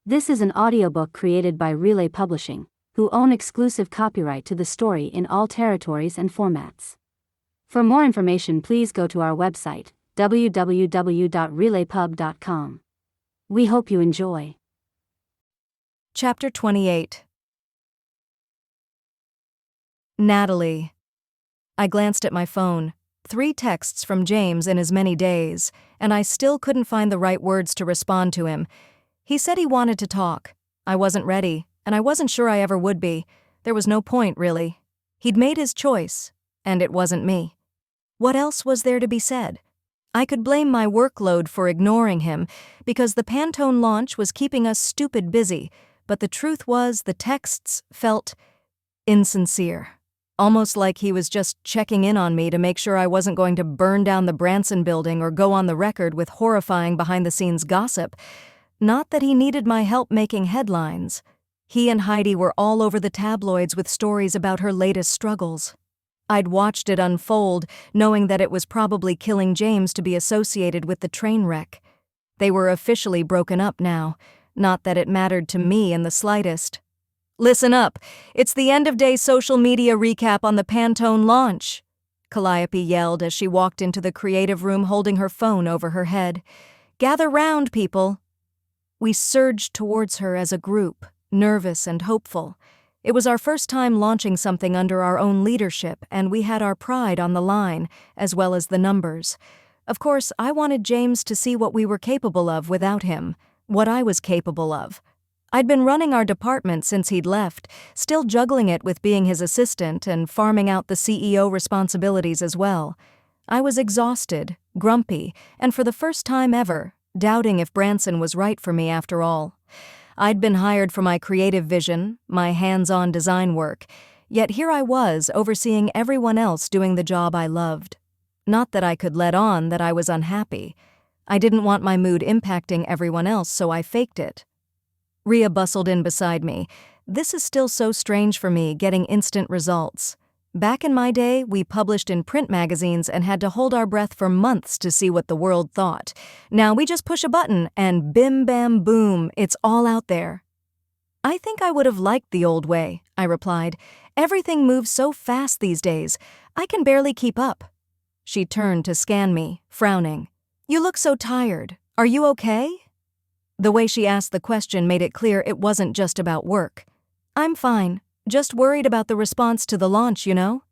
This is an audiobook created by Relay Publishing, who own exclusive copyright to the story in all territories and formats. For more information, please go to our website, www.relaypub.com. We hope you enjoy. Chapter 28. Natalie. I glanced at my phone. 3 texts from James in as many days, and I still couldn't find the right words to respond to him. He said he wanted to talk. I wasn't ready, and I wasn't sure I ever would be. There was no point, really. He'd made his choice, and it wasn't me. What else was there to be said? I could blame my workload for ignoring him, because the Pantone launch was keeping us stupid busy, but the truth was the texts felt insincere. Almost like he was just checking in on me to make sure I wasn't going to burn down the Branson building or go on the record with horrifying behind-the-scenes gossip. Not that he needed my help making headlines. He and Heidi were all over the tabloids with stories about her latest struggles. I'd watched it unfold, knowing that it was probably killing James to be associated with the train wreck. They were officially broken up now, not that it mattered to me in the slightest. "Listen up, it's the end-of-day social media recap on the Pantone launch," Calliope yelled as she walked into the creative room holding her phone over her head. "Gather round, people." We surged towards her as a group, nervous and hopeful. It was our first time launching something under our own leadership, and we had our pride on the line, as well as the numbers. Of course, I wanted James to see what we were capable of without him, what I was capable of. I'd been running our department since he'd left, still juggling it with being his assistant and farming out the CEO responsibilities as well. I was exhausted, grumpy, and for the first time ever, doubting if Branson was right for me after all. I'd been hired for my creative vision, my hands-on design work, yet here I was overseeing everyone else doing the job I loved. Not that I could let on that I was unhappy. I didn't want my mood impacting everyone else, so I faked it. Rhea bustled in beside me. This is still so strange for me, getting instant results. Back in my day, we published in print magazines and had to hold our breath for months to see what the world thought. Now we just push a button and bim bam boom, it's all out there. "I think I would have liked the old way," I replied. "Everything moves so fast these days. I can barely keep up." She turned to scan me, frowning. "You look so tired. Are you okay?" The way she asked the question made it clear it wasn't just about work. "I'm fine. Just worried about the response to the launch, you know?"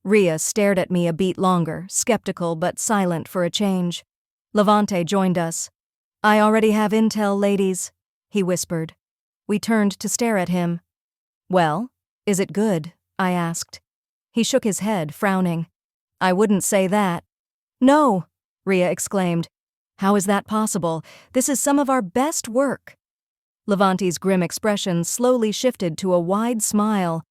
Rhea stared at me a beat longer, skeptical but silent for a change. Levante joined us. "I already have intel, ladies," he whispered. We turned to stare at him. "Well, is it good?" I asked. He shook his head, frowning. "I wouldn't say that." "No," Rhea exclaimed. "How is that possible? This is some of our best work." Levante's grim expression slowly shifted to a wide smile.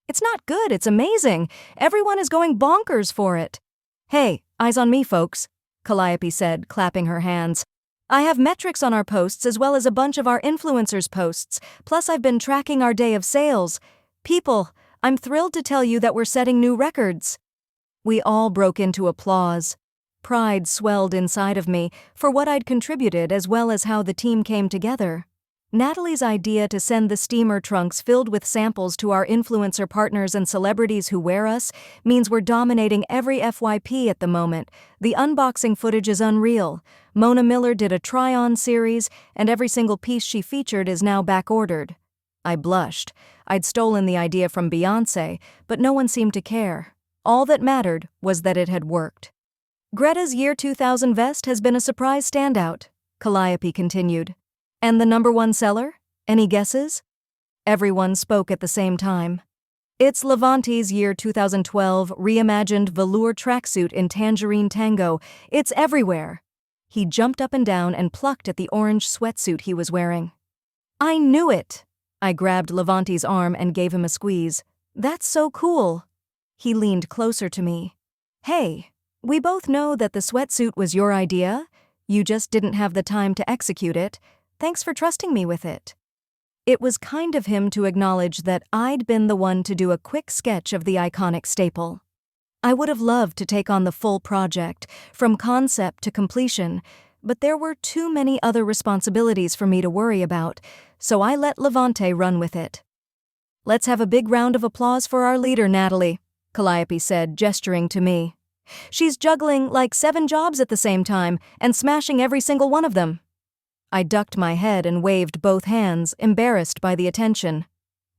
"It's not good, it's amazing. Everyone is going bonkers for it." "Hey, eyes on me, folks," Calliope said, clapping her hands. "I have metrics on our posts as well as a bunch of our influencers' posts, plus I've been tracking our day of sales. People, I'm thrilled to tell you that we're setting new records." We all broke into applause. Pride swelled inside of me for what I'd contributed as well as how the team came together. Natalie's idea to send the steamer trunks filled with samples to our influencer partners and celebrities who wear us means we're dominating every FYP at the moment. The unboxing footage is unreal. Mona Miller did a try-on series, and every single piece she featured is now back-ordered. I blushed. I'd stolen the idea from Beyoncé, but no one seemed to care. All that mattered was that it had worked. "Greta's Year 2000 vest has been a surprise standout," Calliope continued. "And the #1 seller? Any guesses?" Everyone spoke at the same time. "It's Levante's Year 2012 reimagined velour tracksuit in Tangerine Tango. It's everywhere." He jumped up and down and plucked at the orange sweatsuit he was wearing. "I knew it!" I grabbed Levante's arm and gave him a squeeze. "That's so cool." He leaned closer to me. "Hey, we both know that the sweatsuit was your idea. You just didn't have the time to execute it. Thanks for trusting me with it." It was kind of him to acknowledge that I'd been the one to do a quick sketch of the iconic staple. I would have loved to take on the full project, from concept to completion, but there were too many other responsibilities for me to worry about, so I let Levante run with it. "Let's have a big round of applause for our leader, Natalie," Calliope said, gesturing to me. "She's juggling like 7 jobs at the same time and smashing every single one of them." I ducked my head and waved both hands, embarrassed by the attention.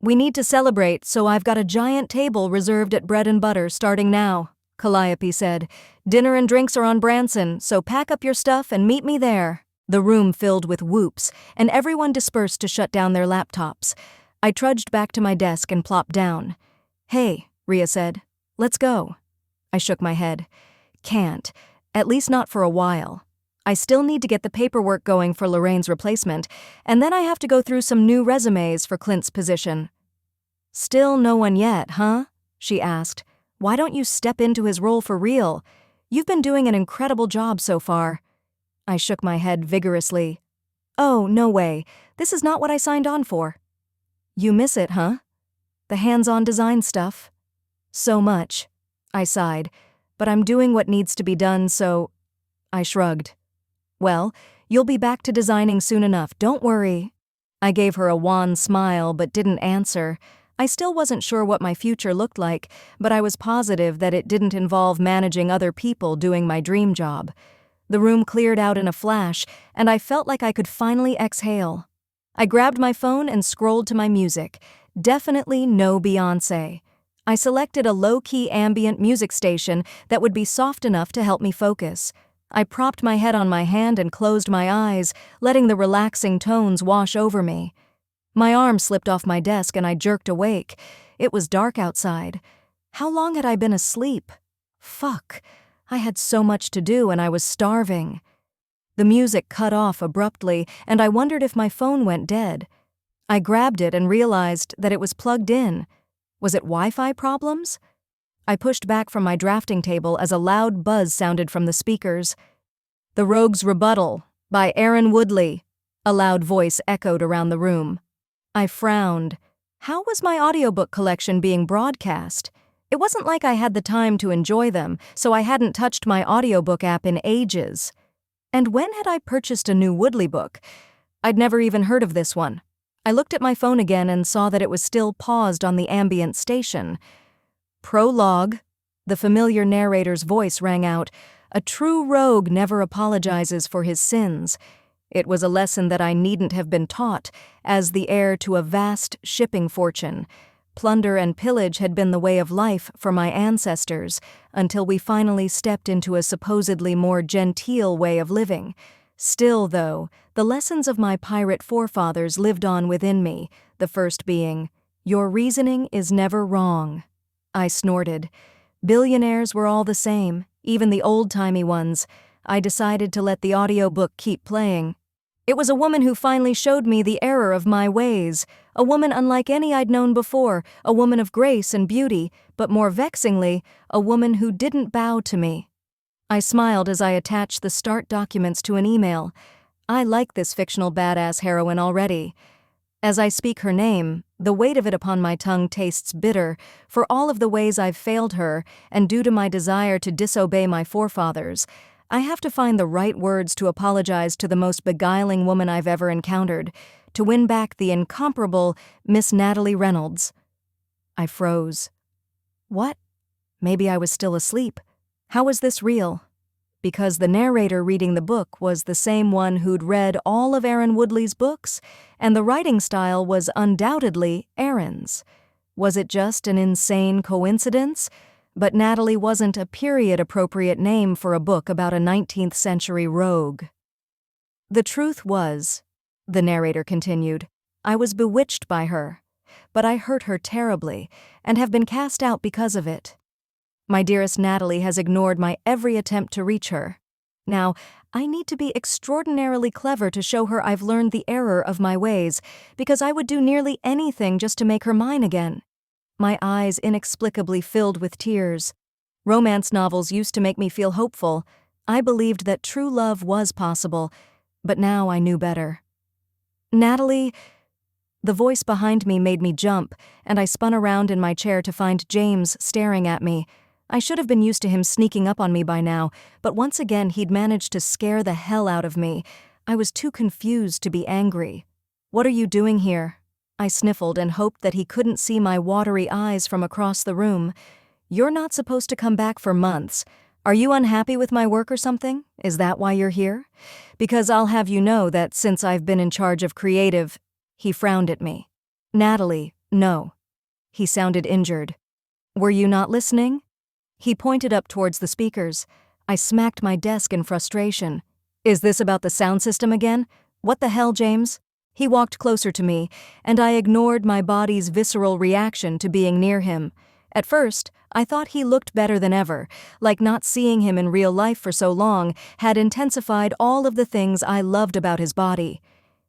"We need to celebrate, so I've got a giant table reserved at Bread and Butter starting now," Calliope said. "Dinner and drinks are on Branson, so pack up your stuff and meet me there." The room filled with whoops, and everyone dispersed to shut down their laptops. I trudged back to my desk and plopped down. "Hey," Rhea said, "let's go." I shook my head. "Can't. At least not for a while. I still need to get the paperwork going for Lorraine's replacement, and then I have to go through some new resumes for Clint's position." "Still no one yet, huh?" she asked. "Why don't you step into his role for real? You've been doing an incredible job so far." I shook my head vigorously. "Oh, no way. This is not what I signed on for." "You miss it, huh? The hands-on design stuff?" "So much." I sighed. "But I'm doing what needs to be done, so—" I shrugged. "Well, you'll be back to designing soon enough, don't worry." I gave her a wan smile but didn't answer. I still wasn't sure what my future looked like, but I was positive that it didn't involve managing other people doing my dream job. The room cleared out in a flash, and I felt like I could finally exhale. I grabbed my phone and scrolled to my music. Definitely no Beyoncé. I selected a low-key ambient music station that would be soft enough to help me focus. I propped my head on my hand and closed my eyes, letting the relaxing tones wash over me. My arm slipped off my desk and I jerked awake. It was dark outside. How long had I been asleep? Fuck. I had so much to do and I was starving. The music cut off abruptly, and I wondered if my phone went dead. I grabbed it and realized that it was plugged in. Was it Wi-Fi problems? I pushed back from my drafting table as a loud buzz sounded from the speakers. "The Rogue's Rebuttal" by Aaron Woodley, a loud voice echoed around the room. I frowned. How was my audiobook collection being broadcast? It wasn't like I had the time to enjoy them, so I hadn't touched my audiobook app in ages. And when had I purchased a new Woodley book? I'd never even heard of this one. I looked at my phone again and saw that it was still paused on the ambient station. "Prologue," the familiar narrator's voice rang out. "A true rogue never apologizes for his sins." It was a lesson that I needn't have been taught, as the heir to a vast shipping fortune. Plunder and pillage had been the way of life for my ancestors, until we finally stepped into a supposedly more genteel way of living. Still, though, the lessons of my pirate forefathers lived on within me, the first being, "Your reasoning is never wrong." I snorted. Billionaires were all the same, even the old-timey ones. I decided to let the audiobook keep playing. It was a woman who finally showed me the error of my ways, a woman unlike any I'd known before, a woman of grace and beauty, but more vexingly, a woman who didn't bow to me. I smiled as I attached the start documents to an email. I like this fictional badass heroine already. As I speak her name, the weight of it upon my tongue tastes bitter, for all of the ways I've failed her, and due to my desire to disobey my forefathers. I have to find the right words to apologize to the most beguiling woman I've ever encountered, to win back the incomparable Miss Natalie Reynolds. I froze. What? Maybe I was still asleep. How was this real? Because the narrator reading the book was the same one who'd read all of Aaron Woodley's books, and the writing style was undoubtedly Aaron's. Was it just an insane coincidence? But Natalie wasn't a period-appropriate name for a book about a 19th-century rogue. "The truth was," the narrator continued, "I was bewitched by her, but I hurt her terribly, and have been cast out because of it. My dearest Natalie has ignored my every attempt to reach her. Now, I need to be extraordinarily clever to show her I've learned the error of my ways, because I would do nearly anything just to make her mine again." My eyes inexplicably filled with tears. Romance novels used to make me feel hopeful. I believed that true love was possible, but now I knew better. "Natalie..." The voice behind me made me jump, and I spun around in my chair to find James staring at me. I should have been used to him sneaking up on me by now, but once again he'd managed to scare the hell out of me. I was too confused to be angry. "What are you doing here?" I sniffled and hoped that he couldn't see my watery eyes from across the room. "You're not supposed to come back for months. Are you unhappy with my work or something? Is that why you're here? Because I'll have you know that since I've been in charge of creative—" He frowned at me. "Natalie, no." He sounded injured. "Were you not listening?" He pointed up towards the speakers. I smacked my desk in frustration. "Is this about the sound system again? What the hell, James?" He walked closer to me, and I ignored my body's visceral reaction to being near him. At first, I thought he looked better than ever, like not seeing him in real life for so long had intensified all of the things I loved about his body.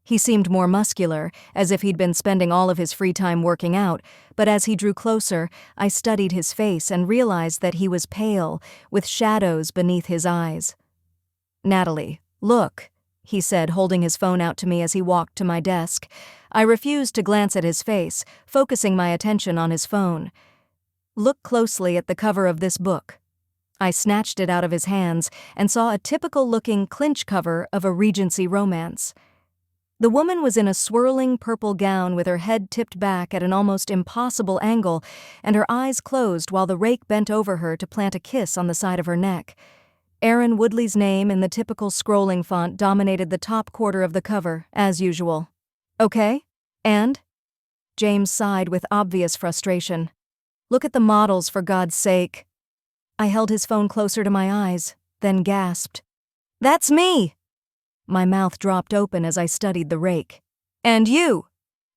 He seemed more muscular, as if he'd been spending all of his free time working out, but as he drew closer, I studied his face and realized that he was pale, with shadows beneath his eyes. "Natalie, look," he said, holding his phone out to me as he walked to my desk. I refused to glance at his face, focusing my attention on his phone. "Look closely at the cover of this book." I snatched it out of his hands and saw a typical-looking clinch cover of a Regency romance. The woman was in a swirling purple gown with her head tipped back at an almost impossible angle and her eyes closed while the rake bent over her to plant a kiss on the side of her neck. Erin Woodley's name in the typical scrolling font dominated the top quarter of the cover, as usual. "Okay? And?" James sighed with obvious frustration. "Look at the models, for God's sake." I held his phone closer to my eyes, then gasped. "That's me!" My mouth dropped open as I studied the rake. "And you?"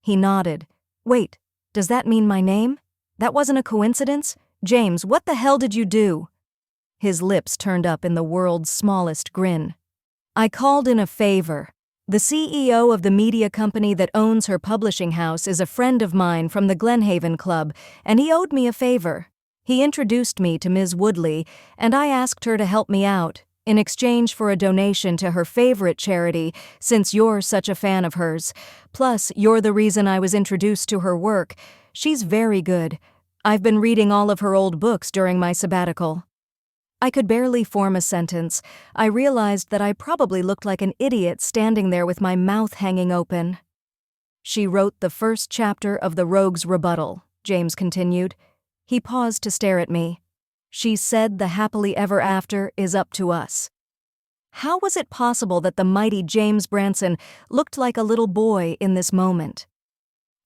He nodded. "Wait, does that mean my name? That wasn't a coincidence? James, what the hell did you do?" His lips turned up in the world's smallest grin. "I called in a favor. The CEO of the media company that owns her publishing house is a friend of mine from the Glenhaven Club, and he owed me a favor. He introduced me to Ms. Woodley, and I asked her to help me out, in exchange for a donation to her favorite charity, since you're such a fan of hers. Plus, you're the reason I was introduced to her work. She's very good. I've been reading all of her old books during my sabbatical." I could barely form a sentence. I realized that I probably looked like an idiot standing there with my mouth hanging open. "She wrote the first chapter of The Rogue's Rebuttal," James continued. He paused to stare at me. "She said the happily ever after is up to us." How was it possible that the mighty James Branson looked like a little boy in this moment?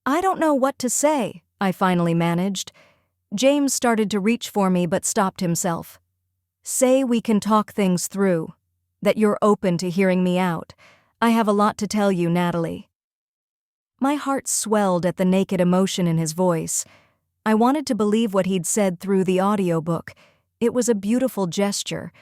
"I don't know what to say," I finally managed. James started to reach for me but stopped himself. "Say we can talk things through. That you're open to hearing me out. I have a lot to tell you, Natalie." My heart swelled at the naked emotion in his voice. I wanted to believe what he'd said through the audiobook. It was a beautiful gesture.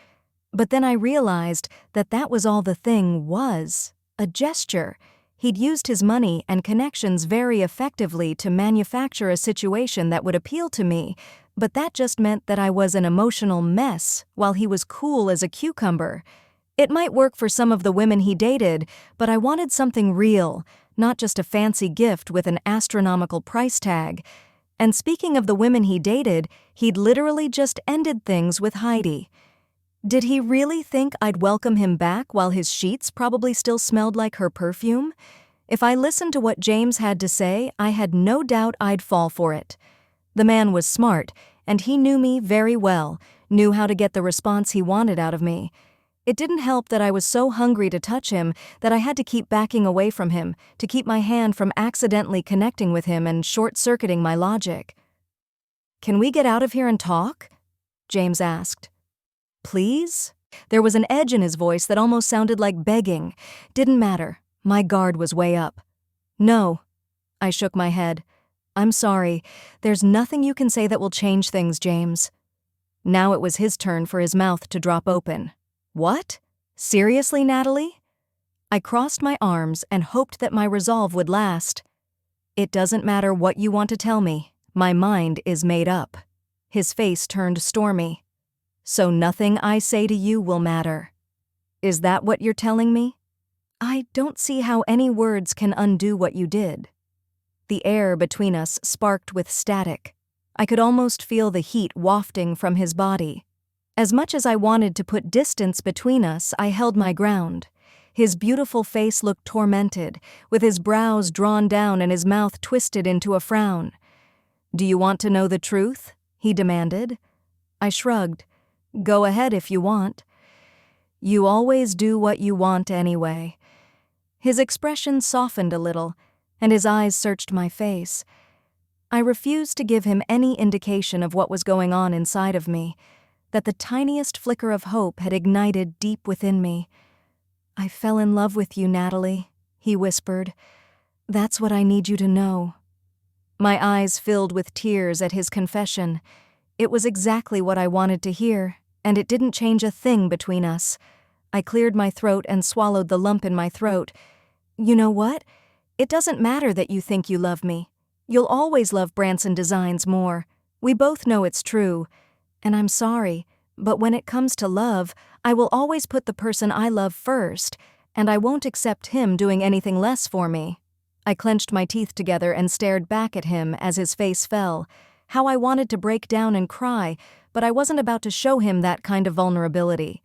But then I realized that that was all the thing was, a gesture. He'd used his money and connections very effectively to manufacture a situation that would appeal to me, but that just meant that I was an emotional mess while he was cool as a cucumber. It might work for some of the women he dated, but I wanted something real, not just a fancy gift with an astronomical price tag. And speaking of the women he dated, he'd literally just ended things with Heidi. Did he really think I'd welcome him back while his sheets probably still smelled like her perfume? If I listened to what James had to say, I had no doubt I'd fall for it. The man was smart, and he knew me very well, knew how to get the response he wanted out of me. It didn't help that I was so hungry to touch him that I had to keep backing away from him, to keep my hand from accidentally connecting with him and short-circuiting my logic. "Can we get out of here and talk?" James asked. "Please?" There was an edge in his voice that almost sounded like begging. Didn't matter. My guard was way up. "No." I shook my head. "I'm sorry. There's nothing you can say that will change things, James." Now it was his turn for his mouth to drop open. "What? Seriously, Natalie?" I crossed my arms and hoped that my resolve would last. "It doesn't matter what you want to tell me. My mind is made up." His face turned stormy. "So nothing I say to you will matter. Is that what you're telling me?" "I don't see how any words can undo what you did." The air between us sparked with static. I could almost feel the heat wafting from his body. As much as I wanted to put distance between us, I held my ground. His beautiful face looked tormented, with his brows drawn down and his mouth twisted into a frown. "Do you want to know the truth?" he demanded. I shrugged. "Go ahead if you want." "You always do what you want anyway." His expression softened a little, and his eyes searched my face. I refused to give him any indication of what was going on inside of me, that the tiniest flicker of hope had ignited deep within me. "I fell in love with you, Natalie," he whispered. "That's what I need you to know." My eyes filled with tears at his confession. It was exactly what I wanted to hear, and it didn't change a thing between us. I cleared my throat and swallowed the lump in my throat. "You know what? It doesn't matter that you think you love me. You'll always love Branson Designs more. We both know it's true. And I'm sorry, but when it comes to love, I will always put the person I love first, and I won't accept him doing anything less for me." I clenched my teeth together and stared back at him as his face fell. How I wanted to break down and cry, but I wasn't about to show him that kind of vulnerability.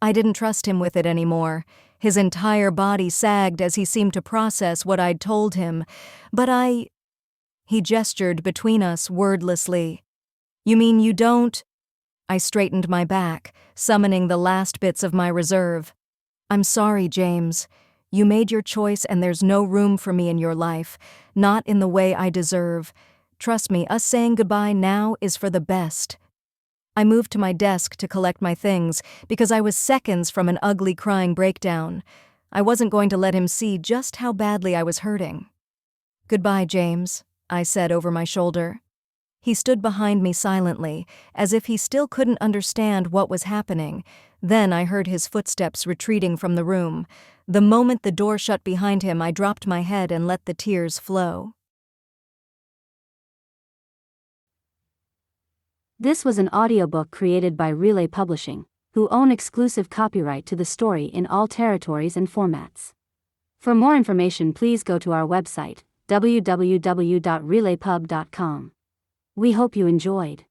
I didn't trust him with it anymore. His entire body sagged as he seemed to process what I'd told him. He gestured between us wordlessly. "You mean you don't?" I straightened my back, summoning the last bits of my reserve. "I'm sorry, James. You made your choice and there's no room for me in your life, not in the way I deserve. Trust me, us saying goodbye now is for the best." I moved to my desk to collect my things because I was seconds from an ugly crying breakdown. I wasn't going to let him see just how badly I was hurting. "Goodbye, James," I said over my shoulder. He stood behind me silently, as if he still couldn't understand what was happening. Then I heard his footsteps retreating from the room. The moment the door shut behind him, I dropped my head and let the tears flow. This was an audiobook created by Relay Publishing, who own exclusive copyright to the story in all territories and formats. For more information, please go to our website, www.relaypub.com. We hope you enjoyed.